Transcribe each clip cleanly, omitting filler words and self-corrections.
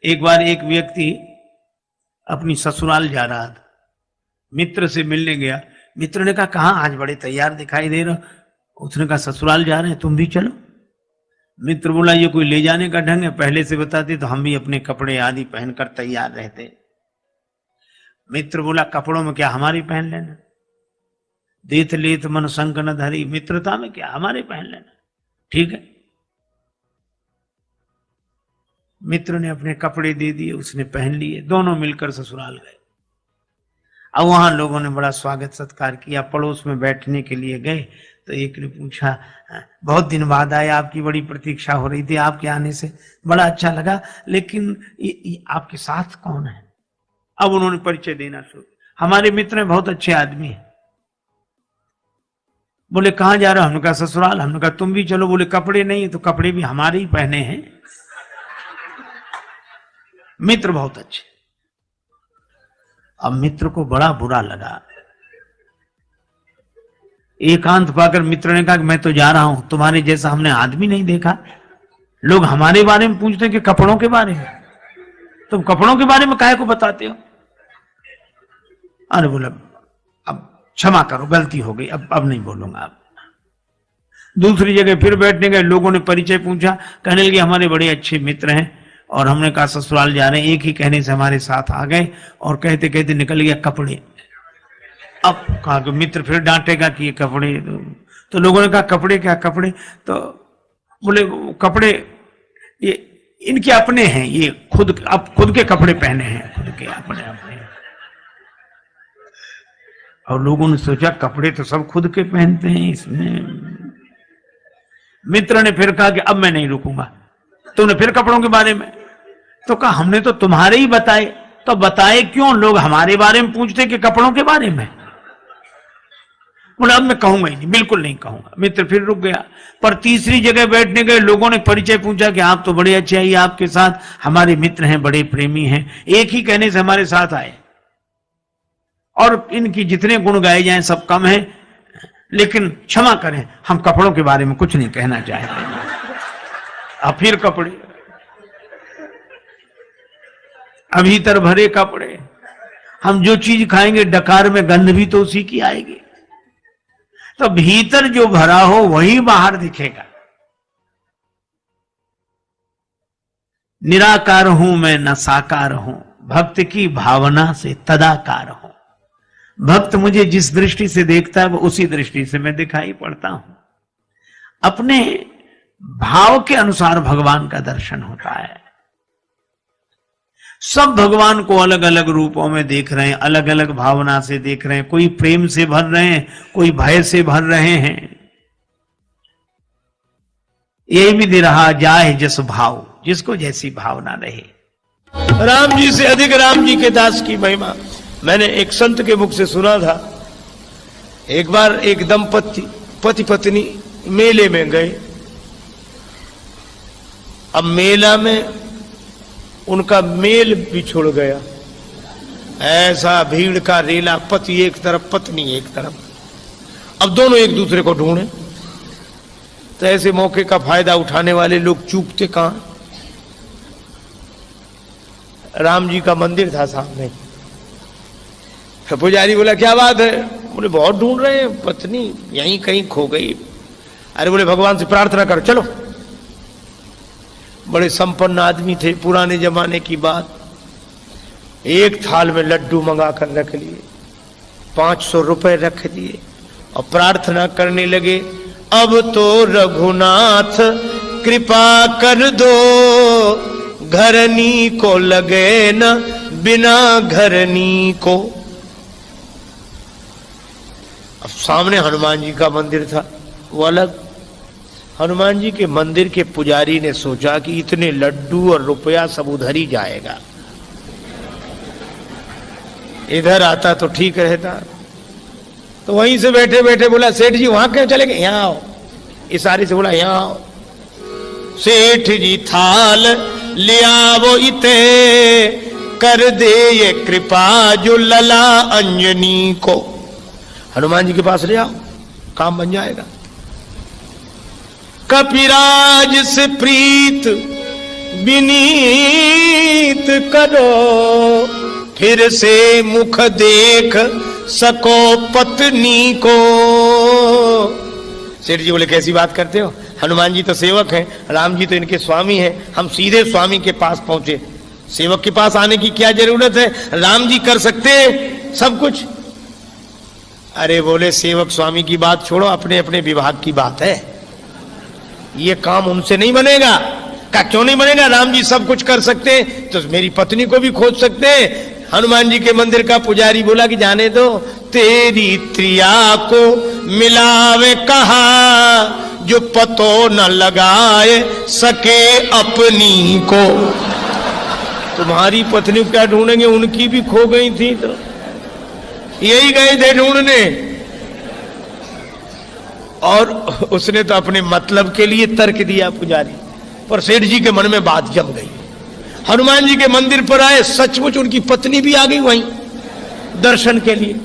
एक बार एक व्यक्ति अपनी ससुराल जा रहा था, मित्र से मिलने गया। मित्र ने कहा कहाँ आज बड़े तैयार दिखाई दे रहे हो। उसने कहा ससुराल जा रहे हैं, तुम भी चलो। मित्र बोला ये कोई ले जाने का ढंग है, पहले से बताते तो हम भी अपने कपड़े आदि पहनकर तैयार रहते। मित्र बोला कपड़ों में क्या हमारे पहन लेना, देत लेत मन संग न धरी, मित्रता में क्या हमारे पहन लेना, ठीक है। मित्र ने अपने कपड़े दे दिए, उसने पहन लिए, दोनों मिलकर ससुराल गए। अब वहां लोगों ने बड़ा स्वागत सत्कार किया। पड़ोस में बैठने के लिए गए तो एक ने पूछा बहुत दिन बाद आए, आपकी बड़ी प्रतीक्षा हो रही थी, आपके आने से बड़ा अच्छा लगा, लेकिन ये आपके साथ कौन है। अब उन्होंने परिचय देना शुरू, हमारे मित्र हैं, बहुत अच्छे आदमी हैं। बोले कहां जा रहे हो, हमने कहा ससुराल। हमने कहा तुम भी चलो। बोले कपड़े नहीं, तो कपड़े भी हमारे ही पहने हैं। मित्र बहुत अच्छे। अब मित्र को बड़ा बुरा लगा। एकांत पाकर मित्र ने कहा कि मैं तो जा रहा हूं, तुम्हारे जैसा हमने आदमी नहीं देखा। लोग हमारे बारे में पूछते कि कपड़ों के बारे में, तुम कपड़ों के बारे में काहे को बताते हो। अरे बोला अब क्षमा करो, गलती हो गई, अब नहीं बोलूंगा। अब दूसरी जगह फिर बैठने गए, लोगों ने परिचय पूछा, कहने लगे हमारे बड़े अच्छे मित्र हैं, और हमने कहा ससुराल जा रहे हैं। एक ही कहने से हमारे साथ आ गए और कहते कहते निकल गया कपड़े। अब कहा कि मित्र फिर डांटेगा कि ये कपड़े, तो लोगों ने कहा कपड़े क्या कपड़े, तो बोले कपड़े ये इनके अपने हैं, ये खुद के कपड़े पहने हैं, खुद के अपने अपने। और लोगों ने सोचा कपड़े तो सब खुद के पहनते हैं इसमें। मित्र ने फिर कहा कि अब मैं नहीं रुकूंगा। तुमने फिर कपड़ों के बारे में, तो कहा हमने तो तुम्हारे ही बताए। तो बताए क्यों, लोग हमारे बारे में पूछते कि कपड़ों के बारे में। बोला अब मैं कहूंगा ही नहीं, बिल्कुल नहीं कहूंगा। मित्र फिर रुक गया। पर तीसरी जगह बैठने गए, लोगों ने परिचय पूछा कि आप तो बड़े अच्छे हैं, आपके साथ हमारे मित्र हैं, बड़े प्रेमी हैं, एक ही कहने से हमारे साथ आए, और इनकी जितने गुण गाए जाएं सब कम है, लेकिन क्षमा करें हम कपड़ों के बारे में कुछ नहीं कहना चाहते। अब फिर कपड़े, भीतर भरे कपड़े। हम जो चीज खाएंगे डकार में गंध भी तो उसी की आएगी। तो भीतर जो भरा हो वही बाहर दिखेगा। निराकार हूं मैं न साकार हूं, भक्त की भावना से तदाकार हूं। भक्त मुझे जिस दृष्टि से देखता है वो उसी दृष्टि से मैं दिखाई पड़ता हूं। अपने भाव के अनुसार भगवान का दर्शन होता है। सब भगवान को अलग अलग रूपों में देख रहे हैं, अलग अलग भावना से देख रहे हैं। कोई प्रेम से भर रहे हैं, कोई भय से भर रहे हैं। यही भी दे रहा जाए जस भाव, जिसको जैसी भावना रहे। राम जी से अधिक राम जी के दास की महिमा मैंने एक संत के मुख से सुना था। एक बार एक दंपति पति पत्नी मेले में गए। अब मेला में उनका मेल बिछुड़ गया। ऐसा भीड़ का रेला, पति एक तरफ पत्नी एक तरफ। अब दोनों एक दूसरे को ढूंढे, तो ऐसे मौके का फायदा उठाने वाले लोग चूकते कहां। राम जी का मंदिर था सामने। पुजारी बोला क्या बात है। बोले बहुत ढूंढ रहे हैं, पत्नी यहीं कहीं खो गई। अरे बोले भगवान से प्रार्थना करो, चलो। बड़े संपन्न आदमी थे, पुराने जमाने की बात। एक थाल में लड्डू मंगा कर रख लिए, 500 रुपए रख दिए और प्रार्थना करने लगे, अब तो रघुनाथ कृपा कर दो, घरनी को लगे न बिना घरनी को। अब सामने हनुमान जी का मंदिर था, वो अलग। हनुमान जी के मंदिर के पुजारी ने सोचा कि इतने लड्डू और रुपया सब उधर ही जाएगा, इधर आता तो ठीक रहता। तो वहीं से बैठे बैठे बोला सेठ जी वहां क्यों चले गए, यहां आओ। इशारे से बोला यहां आओ। सेठ जी थाल लिया वो इते, कर दे ये कृपा जो लला अंजनी को। हनुमान जी के पास ले आओ, काम बन जाएगा। कपिराज से प्रीत विनीत करो, फिर से मुख देख सको पत्नी को। सेठ जी बोले कैसी बात करते हो, हनुमान जी तो सेवक हैं, राम जी तो इनके स्वामी हैं, हम सीधे स्वामी के पास पहुंचे, सेवक के पास आने की क्या जरूरत है, राम जी कर सकते हैं सब कुछ। अरे बोले सेवक स्वामी की बात छोड़ो, अपने अपने विभाग की बात है, ये काम उनसे नहीं बनेगा। क्या क्यों नहीं बनेगा, राम जी सब कुछ कर सकते हैं तो मेरी पत्नी को भी खोज सकते हैं। हनुमान जी के मंदिर का पुजारी बोला कि जाने दो, तेरी त्रिया को मिलावे कहा, जो पतो न लगाए सके अपनी को। तुम्हारी पत्नी क्या ढूंढेंगे, उनकी भी खो गई थी तो यही गए थे ढूंढने। और उसने तो अपने मतलब के लिए तर्क दिया पुजारी, पर सेठ जी के मन में बात जम गई। हनुमान जी के मंदिर पर आए, सचमुच उनकी पत्नी भी आ गई वहीं दर्शन के लिए।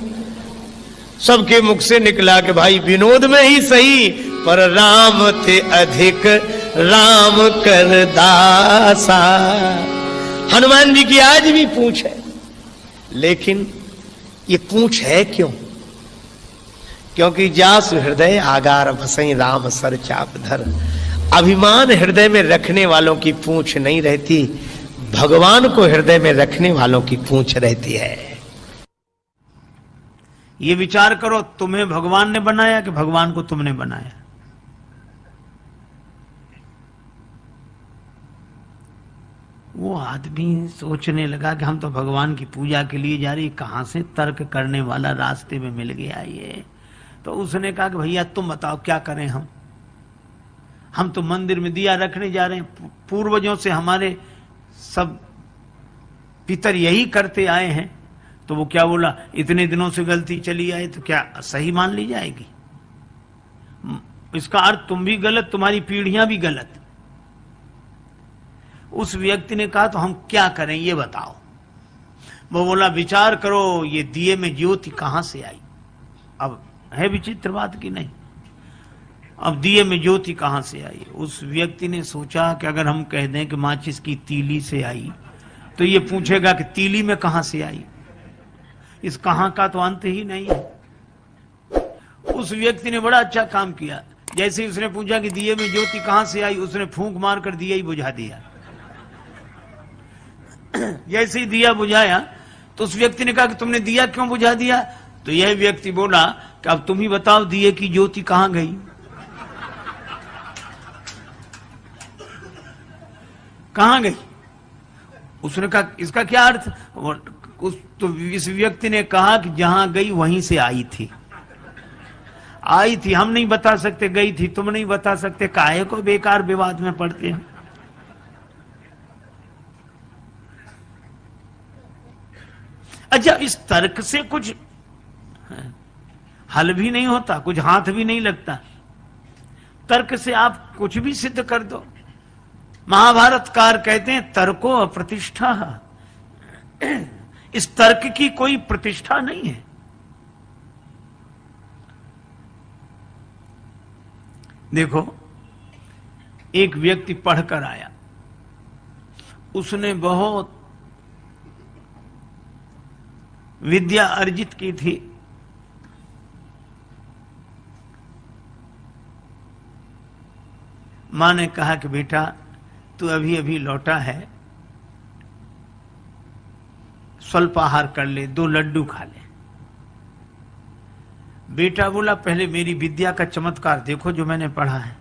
सबके मुख से निकला कि भाई विनोद में ही सही, पर राम थे अधिक राम कर दासा। हनुमान जी की आज भी पूंछ है, लेकिन ये पूंछ है क्यों? क्योंकि जास हृदय आगार बसई राम सर चाप धर। अभिमान हृदय में रखने वालों की पूंछ नहीं रहती, भगवान को हृदय में रखने वालों की पूंछ रहती है। ये विचार करो, तुम्हें भगवान ने बनाया कि भगवान को तुमने बनाया? वो आदमी सोचने लगा कि हम तो भगवान की पूजा के लिए जा रही, कहां से तर्क करने वाला रास्ते में मिल गया ये। तो उसने कहा कि भैया तुम बताओ क्या करें हम तो मंदिर में दिया रखने जा रहे हैं, पूर्वजों से हमारे सब पितर यही करते आए हैं। तो वो क्या बोला, इतने दिनों से गलती चली आई तो क्या सही मान ली जाएगी? इसका अर्थ तुम भी गलत, तुम्हारी पीढ़ियां भी गलत। उस व्यक्ति ने कहा तो हम क्या करें ये बताओ। वो बोला विचार करो, ये दिए में ज्योति कहां से आई? अब है विचित्र बात की नहीं, अब दिए में ज्योति कहां से आई? उस व्यक्ति ने सोचा कि अगर हम कह दें कि माचिस की तीली से आई, तो ये पूछेगा कि तीली में कहां से आई। इस कहां का तो अंत ही नहीं है। उस व्यक्ति ने बड़ा अच्छा काम किया। जैसे ही उसने पूछा कि दिए में ज्योति कहां से आई, उसने फूंक मारकर दिया ही बुझा दिया। जैसे ही दिया बुझाया तो उस व्यक्ति ने कहा कि तुमने दिया क्यों बुझा दिया? तो यह व्यक्ति बोला कि अब तुम ही बताओ दिए की ज्योति कहां गई? कहां गई? उसने कहा इसका क्या अर्थ? तो इस व्यक्ति ने कहा कि जहां गई वहीं से आई थी। आई थी हम नहीं बता सकते, गई थी तुम नहीं बता सकते, काहे को बेकार विवाद में पड़ते हैं। अच्छा, इस तर्क से कुछ हल भी नहीं होता, कुछ हाथ भी नहीं लगता। तर्क से आप कुछ भी सिद्ध कर दो। महाभारतकार कहते हैं तर्को अप्रतिष्ठा। इस तर्क की कोई प्रतिष्ठा नहीं है। देखो, एक व्यक्ति पढ़कर आया, उसने बहुत विद्या अर्जित की थी, मां ने कहा कि बेटा तू अभी अभी लौटा है, स्वल्पाहार कर ले, 2 लड्डू खा ले। बेटा बोला पहले मेरी विद्या का चमत्कार देखो जो मैंने पढ़ा है।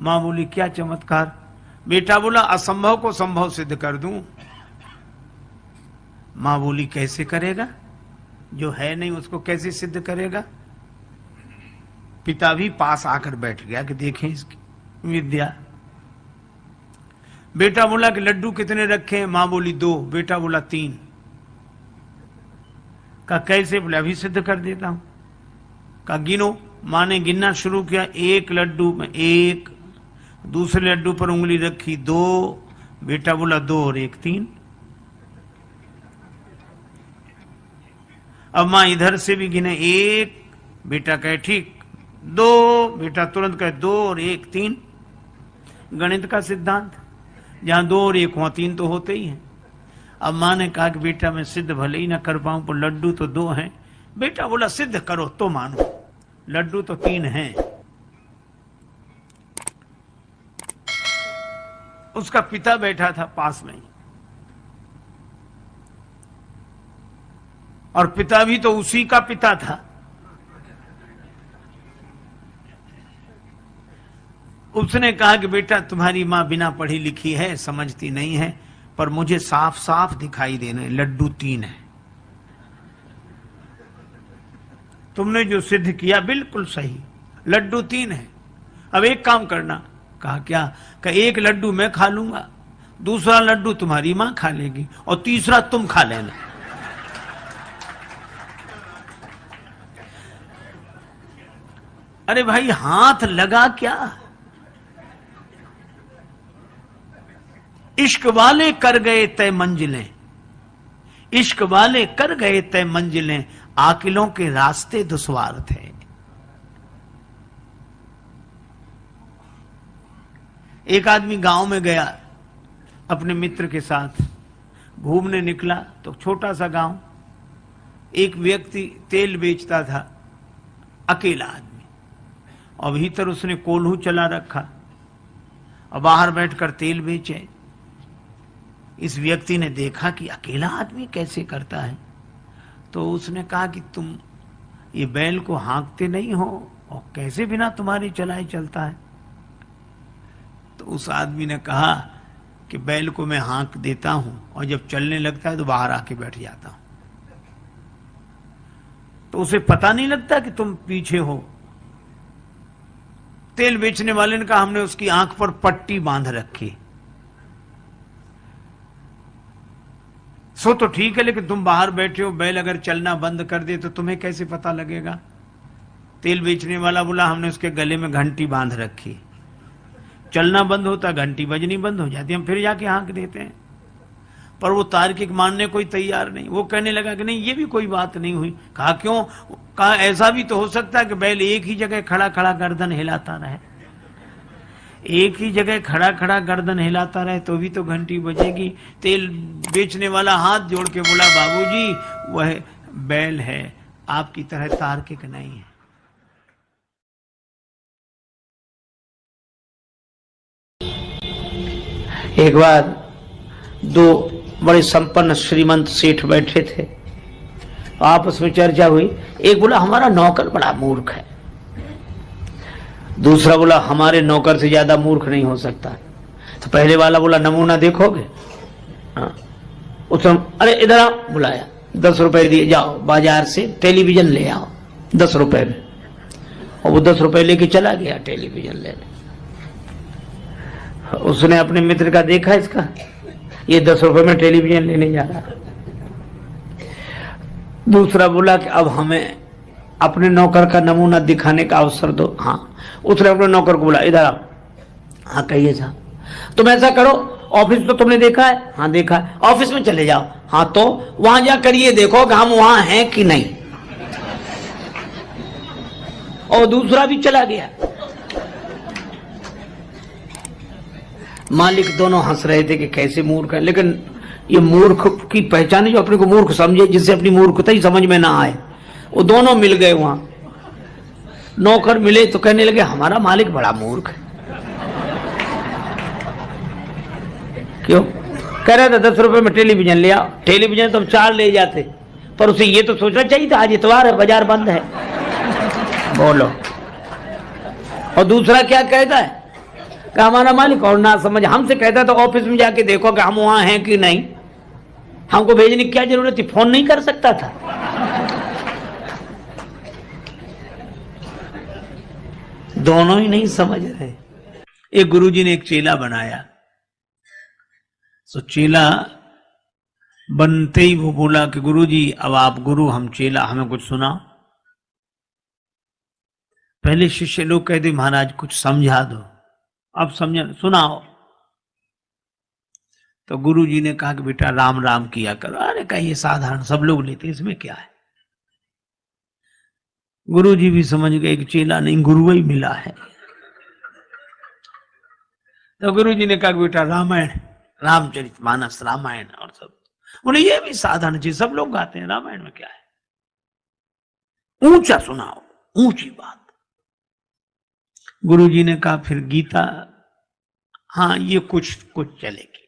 मां बोली क्या चमत्कार? बेटा बोला असंभव को संभव सिद्ध कर दूं। मां बोली कैसे करेगा? जो है नहीं उसको कैसे सिद्ध करेगा? पिता भी पास आकर बैठ गया कि देखें इसकी विद्या। बेटा बोला कि लड्डू कितने रखे हैं? मां बोली 2। बेटा बोला 3। कहा कैसे? बोले अभी सिद्ध कर देता हूं। कहा गिनो। मां ने गिनना शुरू किया, 1 लड्डू में 1, दूसरे लड्डू पर उंगली रखी 2। बेटा बोला 2 और 1 3। अब मां इधर से भी गिने 1, बेटा कहे ठीक 2, बेटा तुरंत कहे 2 और 1 3। गणित का सिद्धांत। जहां 2 और 1 वहां 3 तो होते ही हैं। अब माँ ने कहा कि बेटा मैं सिद्ध भले ही ना कर पाऊं पर लड्डू तो 2 हैं। बेटा बोला सिद्ध करो तो मानो, लड्डू तो 3 हैं। उसका पिता बैठा था पास में ही, और पिता भी तो उसी का पिता था। उसने कहा कि बेटा तुम्हारी मां बिना पढ़ी लिखी है, समझती नहीं है, पर मुझे साफ साफ दिखाई देने लड्डू 3 है। तुमने जो सिद्ध किया बिल्कुल सही, लड्डू 3 है। अब एक काम करना। कहा क्या? कि 1 लड्डू मैं खा लूंगा, दूसरा लड्डू तुम्हारी मां खा लेगी और तीसरा तुम खा लेना। अरे भाई हाथ लगा क्या? इश्क वाले कर गए तय मंजिलें, इश्क वाले कर गए तय मंजिलें, आकिलों के रास्ते दुश्वार थे। एक आदमी गांव में गया, अपने मित्र के साथ घूमने निकला तो छोटा सा गांव, एक व्यक्ति तेल बेचता था, अकेला आदमी, और भीतर उसने कोल्हू चला रखा और बाहर बैठकर तेल बेचे। इस व्यक्ति ने देखा कि अकेला आदमी कैसे करता है, तो उसने कहा कि तुम ये बैल को हाँकते नहीं हो और कैसे बिना तुम्हारी चलाए चलता है? तो उस आदमी ने कहा कि बैल को मैं हाँक देता हूं और जब चलने लगता है तो बाहर आके बैठ जाता हूं, तो उसे पता नहीं लगता कि तुम पीछे हो। तेल बेचने वाले ने कहा हमने उसकी आंख पर पट्टी बांध रखी। सो तो ठीक है, लेकिन तुम बाहर बैठे हो, बैल अगर चलना बंद कर दे तो तुम्हें कैसे पता लगेगा? तेल बेचने वाला बोला हमने उसके गले में घंटी बांध रखी, चलना बंद होता घंटी बजनी बंद हो जाती, हम फिर जाके हाँक देते हैं। पर वो तार्किक मानने कोई तैयार नहीं। वो कहने लगा कि नहीं ये भी कोई बात नहीं हुई। कहा क्यों? कहा ऐसा भी तो हो सकता है कि बैल एक ही जगह खड़ा खड़ा गर्दन हिलाता रहे, एक ही जगह खड़ा खड़ा गर्दन हिलाता रहे तो भी तो घंटी बजेगी। तेल बेचने वाला हाथ जोड़ के बोला बाबूजी वह बैल है, आपकी तरह तार्किक नहीं है। एक बार 2 बड़े संपन्न श्रीमंत सेठ बैठे थे, आपस में चर्चा हुई। एक बोला हमारा नौकर बड़ा मूर्ख है, दूसरा बोला हमारे नौकर से ज्यादा मूर्ख नहीं हो सकता। तो पहले वाला बोला नमूना देखोगे? हाँ। उसने अरे इधर आओ, बुलाया, 10 रुपए दिए, जाओ बाजार से टेलीविजन ले आओ 10 रुपए में। और वो 10 रुपए लेके चला गया टेलीविजन लेने। उसने अपने मित्र का देखा, इसका ये 10 रुपए में टेलीविजन लेने जा रहा। दूसरा बोला कि अब हमें अपने नौकर का नमूना दिखाने का अवसर दो। हाँ। उसने अपने नौकर को बोला इधर आओ। हाँ कहिए साहब। तुम ऐसा करो, ऑफिस तो तुमने देखा है? हाँ देखा है। ऑफिस में चले जाओ। हाँ तो वहां जाकर ये देखो कि हम वहां हैं कि नहीं। और दूसरा भी चला गया। मालिक दोनों हंस रहे थे कि कैसे मूर्ख है, लेकिन ये मूर्ख की पहचान जो अपने को मूर्ख समझे, जिससे अपनी मूर्खता ही समझ में ना आए, वो दोनों मिल गए वहां। नौकर मिले तो कहने लगे हमारा मालिक बड़ा मूर्ख है। क्यों? कह रहा था 10 रुपए में टेलीविजन ले आओ। टेलीविजन तो हम 4 ले जाते, पर उसे ये तो सोचना चाहिए था आज इतवार है, बाजार बंद है। बोलो। और दूसरा क्या कहता है कि हमारा मालिक और ना समझ हमसे कहता तो ऑफिस में जाके देखो कि हम वहां हैं कि नहीं, हमको भेजने की क्या जरूरत थी, फोन नहीं कर सकता था। दोनों ही नहीं समझ रहे। एक गुरुजी ने एक चेला बनाया, तो चेला बनते ही वो बोला कि गुरुजी अब आप गुरु हम चेला, हमें कुछ सुनाओ। पहले शिष्य लोग कहते महाराज कुछ समझा दो, अब समझ सुनाओ। तो गुरुजी ने कहा कि बेटा राम राम किया करो। अरे कहिए साधारण सब लोग लेते, इसमें क्या है। गुरुजी भी समझ गए कि चेला नहीं गुरु ही मिला है। तो गुरुजी ने कहा बेटा रामायण रामचरितमानस, रामायण और सब। बोले ये भी साधारण चीज, सब लोग गाते हैं, रामायण में क्या है, ऊंचा सुनाओ, ऊंची बात। गुरुजी ने कहा फिर गीता, हाँ ये कुछ चलेगी।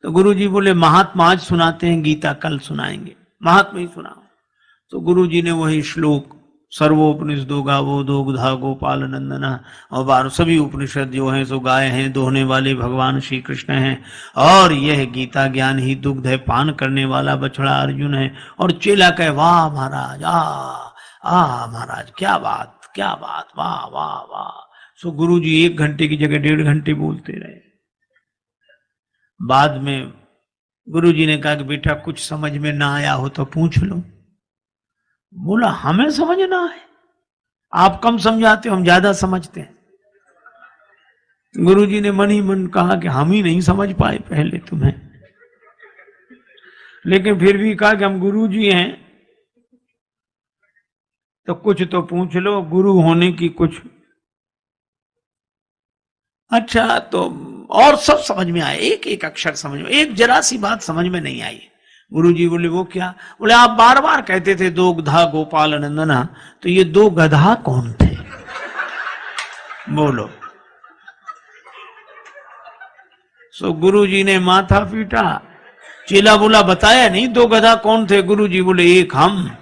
तो गुरुजी बोले महात्मा आज सुनाते हैं, गीता कल सुनाएंगे, महात्मा ही सुनाओ। तो गुरुजी ने वही श्लोक, सर्वोपनिषदो गावो दुग्धा गोपाल नंदना, और 12 सभी उपनिषद जो हैं सो गाय हैं, दोहने वाले भगवान श्री कृष्ण हैं, और यह गीता ज्ञान ही दुग्ध है, पान करने वाला बछड़ा अर्जुन है। और चेला कहे वाह महाराज, आ महाराज, क्या बात, क्या बात, वाह वाह वाह। सो गुरुजी 1 घंटे की जगह 1.5 घंटे बोलते रहे। बाद में गुरुजी ने कहा कि बेटा कुछ समझ में ना आया हो तो पूछ लो। बोला हमें समझना है, आप कम समझाते हो, हम ज्यादा समझते हैं। गुरुजी ने मन ही मन कहा कि हम ही नहीं समझ पाए पहले तुम्हें, लेकिन फिर भी कहा कि हम गुरुजी हैं तो कुछ तो पूछ लो, गुरु होने की कुछ। अच्छा तो और सब समझ में आया, एक एक अक्षर समझ में, एक जरा सी बात समझ में नहीं आई। गुरुजी बोले वो क्या? बोले आप बार बार कहते थे दुग्धा गोपाल नंदना, तो ये 2 गधा कौन थे? बोलो। सो गुरुजी ने माथा पीटा। चेला बोला बताया नहीं 2 गधा कौन थे? गुरुजी बोले एक हम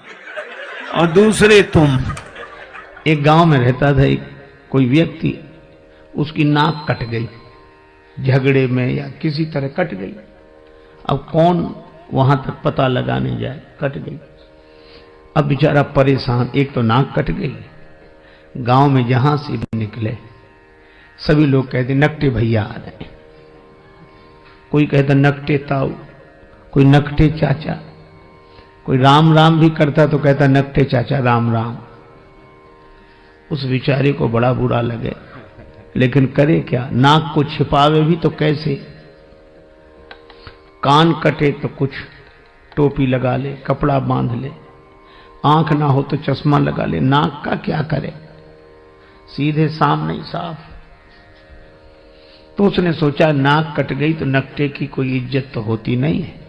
और दूसरे तुम। एक गांव में रहता था एक कोई व्यक्ति, उसकी नाक कट गई, झगड़े में या किसी तरह कट गई। अब कौन वहां तक पता लगाने जाए, कट गई। अब बेचारा परेशान, एक तो नाक कट गई, गांव में जहां से भी निकले सभी लोग कहते नकटे भैया आ रहे, कोई कहता नकटे ताऊ, कोई नकटे चाचा, कोई राम राम भी करता तो कहता नकटे चाचा राम राम। उस बेचारे को बड़ा बुरा लगे, लेकिन करे क्या, नाक को छिपावे भी तो कैसे? कान कटे तो कुछ टोपी लगा ले, कपड़ा बांध ले, आंख ना हो तो चश्मा लगा ले, नाक का क्या करे, सीधे सामने ही साफ। तो उसने सोचा नाक कट गई तो नकटे की कोई इज्जत तो होती नहीं है।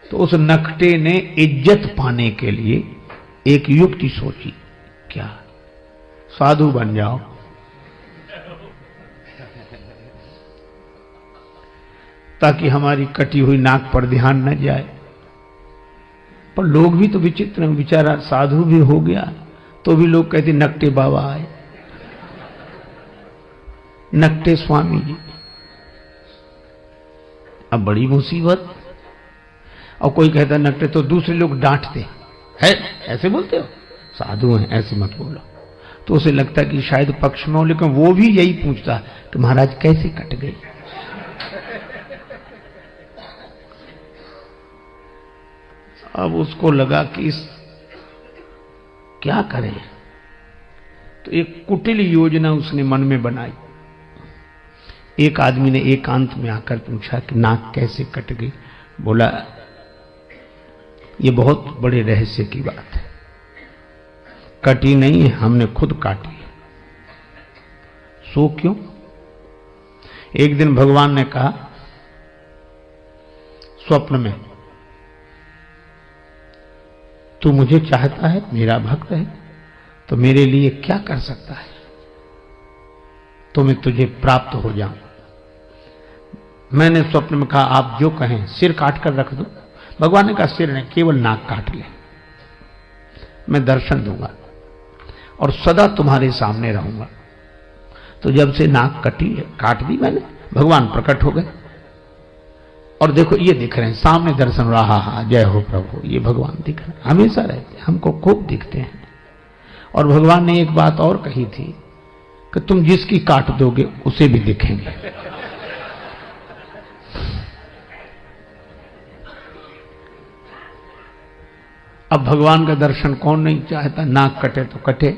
तो उस नकटे ने इज्जत पाने के लिए एक युक्ति सोची, क्या? साधु बन जाओ। ताकि हमारी कटी हुई नाक पर ध्यान न जाए। पर लोग भी तो विचित्र हैं, बेचारा साधु भी हो गया तो भी लोग कहते नकटे बाबा आए, नकटे स्वामी जी। अब बड़ी मुसीबत। और कोई कहता नकटे, तो दूसरे लोग डांटते है, ऐसे बोलते हो, साधु हैं ऐसे मत बोलो। तो उसे लगता कि शायद पक्ष में हो, लेकिन वो भी यही पूछता कि महाराज कैसे कट गई। अब उसको लगा कि इस क्या करें, तो एक कुटिल योजना उसने मन में बनाई। एक आदमी ने एकांत में आकर पूछा कि नाक कैसे कट गई? बोला ये बहुत बड़े रहस्य की बात है, कटी नहीं है, हमने खुद काटी है। सो क्यों? एक दिन भगवान ने कहा स्वप्न में, तू मुझे चाहता है, मेरा भक्त है, तो मेरे लिए क्या कर सकता है, तो मैं तुझे प्राप्त हो जाऊं। मैंने स्वप्न में कहा आप जो कहें, सिर काट कर रख दो। भगवान ने कहा सिर नहीं, केवल नाक काट ले, मैं दर्शन दूंगा और सदा तुम्हारे सामने रहूंगा। तो जब से नाक कटी है, काट दी मैंने, भगवान प्रकट हो गए और देखो ये दिख रहे हैं सामने, दर्शन हो रहा। हा जय हो प्रभु, ये भगवान दिख रहे हैं, हमेशा रहते हैं, हमको खूब दिखते हैं। और भगवान ने एक बात और कही थी कि तुम जिसकी काट दोगे उसे भी दिखेंगे। अब भगवान का दर्शन कौन नहीं चाहता? नाक कटे तो कटे।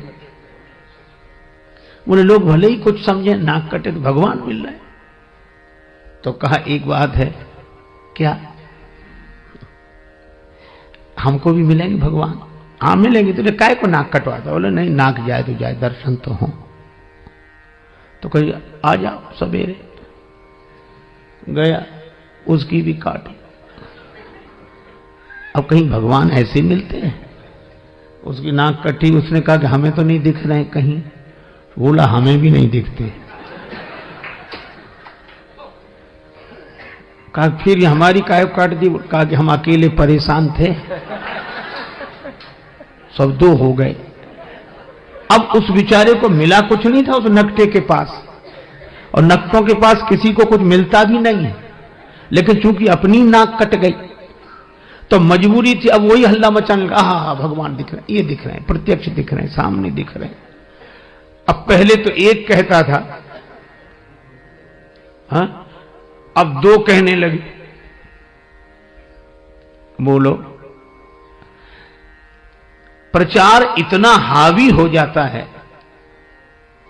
बोले लोग भले ही कुछ समझे, नाक कटे तो भगवान मिल रहे। तो कहा एक बात है, क्या? हमको भी मिलेंगे भगवान? हाँ मिलेंगे। तो काय को नाक कटवाता? बोले नहीं, नाक जाए तो जाए, दर्शन तो हो। तो कही आ जाओ सवेरे। गया, उसकी भी काटी। अब कहीं भगवान ऐसे मिलते हैं? उसकी नाक कटी, उसने कहा कि हमें तो नहीं दिख रहे हैं कहीं। बोला हमें भी नहीं दिखते। कहा फिर ये हमारी काय काट दी? कहा कि हम अकेले परेशान थे, सब दो हो गए। अब उस बेचारे को मिला कुछ नहीं था उस नकटे के पास, और नकटों के पास किसी को कुछ मिलता भी नहीं है, लेकिन चूंकि अपनी नाक कट गई तो मजबूरी थी। अब वही हल्ला मचाने लगा, हाँ भगवान दिख रहे हैं, ये दिख रहे हैं, प्रत्यक्ष दिख रहे हैं, सामने दिख रहे हैं। अब पहले तो एक कहता था, हाँ, अब दो कहने लगे। बोलो, प्रचार इतना हावी हो जाता है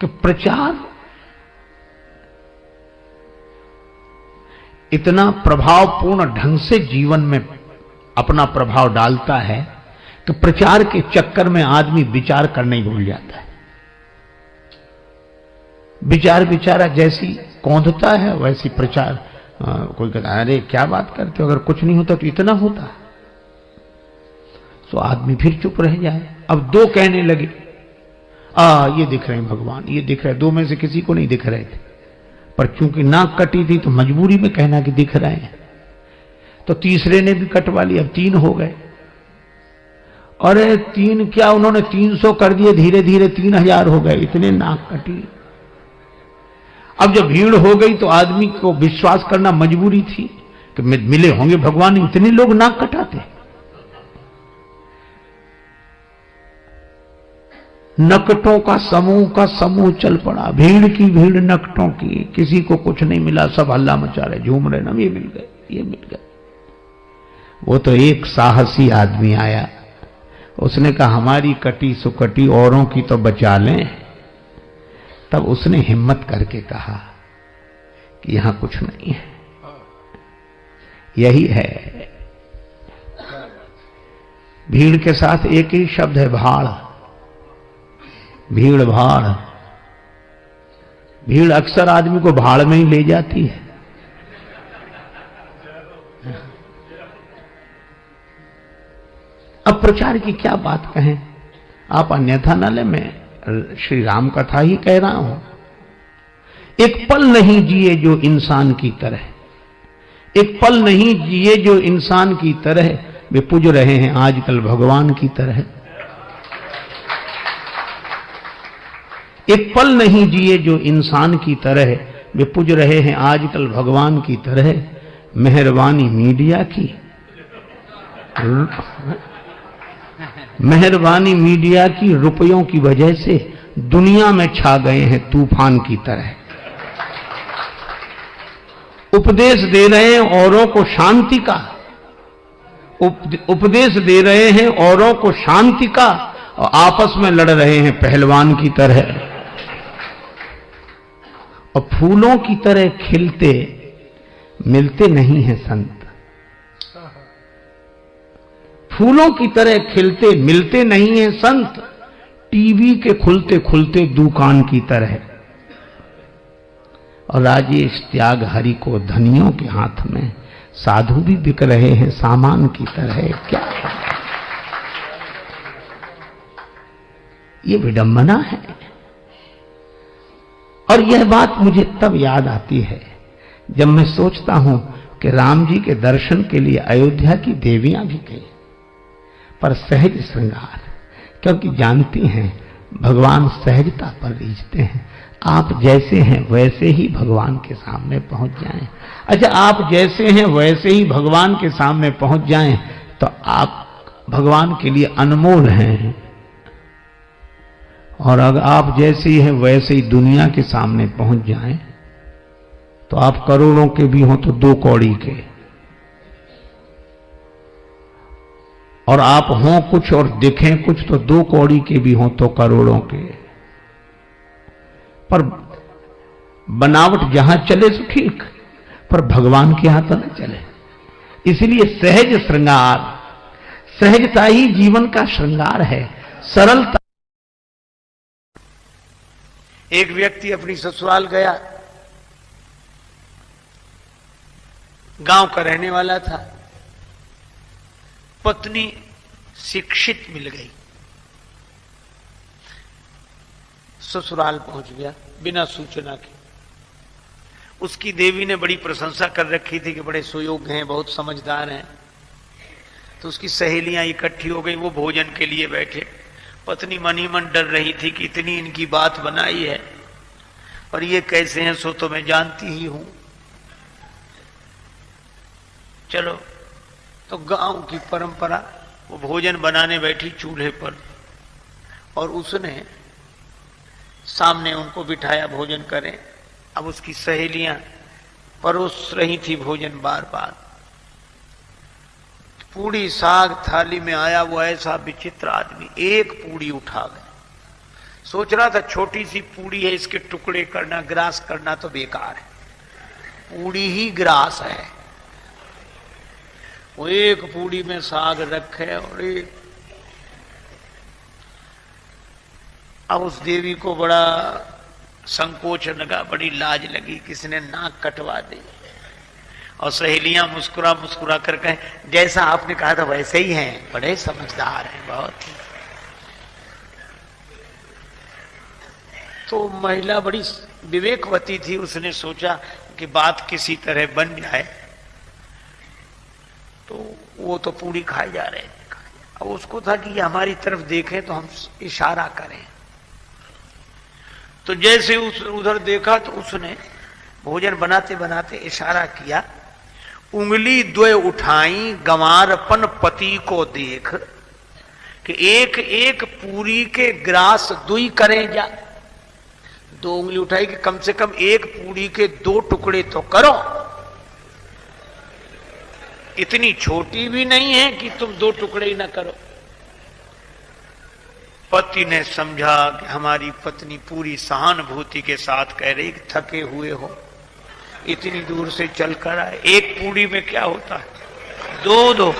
कि प्रचार इतना प्रभावपूर्ण ढंग से जीवन में अपना प्रभाव डालता है कि प्रचार के चक्कर में आदमी विचार करना ही भूल जाता है। विचार बेचारा जैसी कौंधता है वैसी प्रचार। कोई कहता है अरे क्या बात करते हो, अगर कुछ नहीं होता तो इतना होता। तो आदमी फिर चुप रह जाए। अब दो कहने लगे, ये दिख रहे हैं भगवान, ये दिख रहे हैं। दो में से किसी को नहीं दिख रहे थे, पर चूंकि नाक कटी थी तो मजबूरी में कहना कि दिख रहे हैं। तो तीसरे ने भी कटवा लिया, अब 3 हो गए। अरे 3 क्या, उन्होंने 300 कर दिए, धीरे धीरे 3000 हो गए, इतने नाक कटी। अब जब भीड़ हो गई तो आदमी को विश्वास करना मजबूरी थी कि मिले होंगे भगवान, इतने लोग नाक कटाते। नकटों का समूह चल पड़ा, भीड़ की भीड़ नकटों की। किसी को कुछ नहीं मिला, सब हल्ला मचा रहे, झूम रहे, ना ये मिल गए, ये मिल गए। वो तो एक साहसी आदमी आया, उसने कहा हमारी कटी सुकटी औरों की तो बचा लें। तब उसने हिम्मत करके कहा कि यहां कुछ नहीं है, यही है। भीड़ के साथ एक ही शब्द है, भाड़। भीड़ भाड़, भीड़ अक्सर आदमी को भाड़ में ही ले जाती है। अब प्रचार की क्या बात कहें, आप अन्यथा न ले, मैं श्री राम कथा ही कह रहा हूं। एक पल नहीं जिए जो इंसान की तरह, एक पल नहीं जिए जो इंसान की तरह, वे पूज रहे हैं आजकल भगवान की तरह। एक पल नहीं जिए जो इंसान की तरह, वे पूज रहे हैं आजकल भगवान की तरह। मेहरबानी मीडिया की, मेहरबानी मीडिया की, रुपयों की वजह से दुनिया में छा गए हैं तूफान की तरह। उपदेश दे रहे हैं औरों को शांति का, उपदेश दे रहे हैं औरों को शांति का, और आपस में लड़ रहे हैं पहलवान की तरह। और फूलों की तरह खिलते मिलते नहीं हैं संत, फूलों की तरह खिलते मिलते नहीं हैं संत, टीवी के खुलते खुलते दुकान की तरह। और राजेश त्याग हरि को धनियों के हाथ में, साधु भी बिक रहे हैं सामान की तरह। क्या ये विडंबना है। और यह बात मुझे तब याद आती है जब मैं सोचता हूं कि राम जी के दर्शन के लिए अयोध्या की देवियां भी गई, पर सहज श्रृंगार, क्योंकि जानती हैं भगवान सहजता पर रीझते हैं। आप जैसे हैं वैसे ही भगवान के सामने पहुंच जाएं। अच्छा, आप जैसे हैं वैसे ही भगवान के सामने पहुंच जाएं तो आप भगवान के लिए अनमोल हैं। और अगर आप जैसे ही हैं वैसे ही दुनिया के सामने पहुंच जाएं तो आप करोड़ों के भी हों तो 2 कौड़ी के, और आप हों कुछ और दिखें कुछ तो 2 कौड़ी के भी हों तो करोड़ों के। पर बनावट जहां चले तो ठीक, पर भगवान के हाथ तो न चले। इसलिए सहज श्रृंगार, सहजता ही जीवन का श्रृंगार है, सरलता। एक व्यक्ति अपनी ससुराल गया, गांव का रहने वाला था। पत्नी शिक्षित मिल गई, ससुराल पहुंच गया बिना सूचना के। उसकी देवी ने बड़ी प्रशंसा कर रखी थी कि बड़े सुयोग्य हैं, बहुत समझदार हैं। तो उसकी सहेलियां इकट्ठी हो गई, वो भोजन के लिए बैठे। पत्नी मन ही मन डर रही थी कि इतनी इनकी बात बनाई है और ये कैसे हैं, सो तो मैं जानती ही हूं। चलो, तो गांव की परंपरा, वो भोजन बनाने बैठी चूल्हे पर और उसने सामने उनको बिठाया भोजन करें। अब उसकी सहेलियां परोस रही थी भोजन बार बार। पूड़ी साग थाली में आया, वो ऐसा विचित्र आदमी एक पूड़ी उठा गया। सोच रहा था छोटी सी पूड़ी है, इसके टुकड़े करना, ग्रास करना तो बेकार है, पूड़ी ही ग्रास है। वो एक पूड़ी में साग रखे और एक। अब उस देवी को बड़ा संकोच लगा, बड़ी लाज लगी, किसने नाक कटवा दी। और सहेलियां मुस्कुरा मुस्कुरा कर कहें, जैसा आपने कहा था वैसे ही हैं, बड़े समझदार हैं बहुत ही। तो महिला बड़ी विवेकवती थी, उसने सोचा कि बात किसी तरह बन जाए। तो वो तो पूरी खाए जा रहे थे। अब उसको था कि ये हमारी तरफ देखें तो हम इशारा करें। तो जैसे उधर देखा तो उसने भोजन बनाते बनाते इशारा किया, उंगली द्वय उठाई गंवारपन पति को देख, कि एक एक पूरी के ग्रास दुई करें जा। दो उंगली उठाई कि कम से कम एक पूरी के 2 टुकड़े तो करो, इतनी छोटी भी नहीं है कि तुम 2 टुकड़े ही ना करो। पति ने समझा कि हमारी पत्नी पूरी सहानुभूति के साथ कह रही कि थके हुए हो, इतनी दूर से चलकर आए, एक पूड़ी में क्या होता है, 2-2।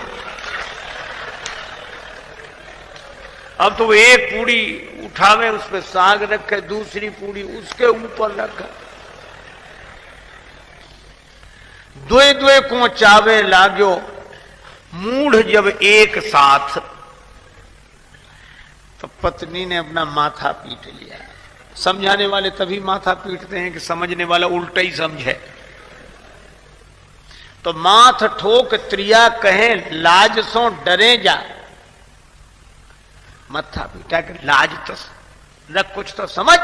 अब तो एक पूड़ी उठावे, उस पर साग रखे, दूसरी पूड़ी उसके ऊपर रखा, द्वे द्वे को चावे लाग्यो मूढ़ जब एक साथ। तो पत्नी ने अपना माथा पीट लिया। समझाने वाले तभी माथा पीटते हैं कि समझने वाला उल्टा ही समझे। तो माथ ठोक त्रिया कहे लाज सो डरे जा। माथा पीटा कि लाज तो रख, कुछ तो समझ।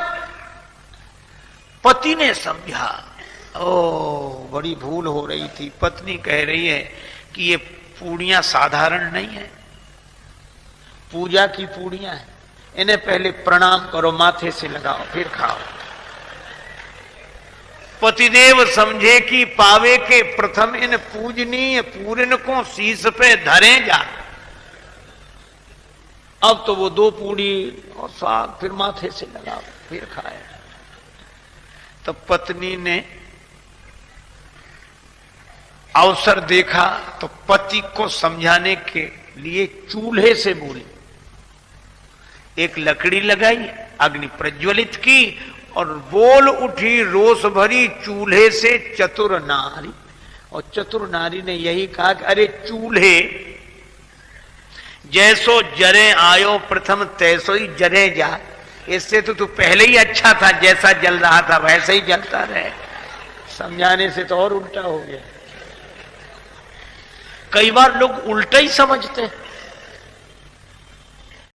पति ने समझा, ओ बड़ी भूल हो रही थी। पत्नी कह रही है कि ये पूड़ियां साधारण नहीं है, पूजा की पूड़ियां हैं, इन्हें पहले प्रणाम करो, माथे से लगाओ, फिर खाओ। पतिदेव समझे कि पावे के प्रथम इन पूजनीय पूरन को शीश पे धरे जा। अब तो वो 2 पूड़ी और साग फिर माथे से लगाओ, फिर खाए। तो पत्नी ने अवसर देखा तो पति को समझाने के लिए चूल्हे से बोली, एक लकड़ी लगाई, अग्नि प्रज्वलित की और बोल उठी रोष भरी चूल्हे से चतुर नारी। और चतुर नारी ने यही कहा कि अरे चूल्हे, जैसो जरे आयो प्रथम तैसो ही जरे जा। इससे तो तू पहले ही अच्छा था, जैसा जल रहा था वैसे ही जलता रहे। समझाने से तो और उल्टा हो गया। कई बार लोग उल्टा ही समझते हैं।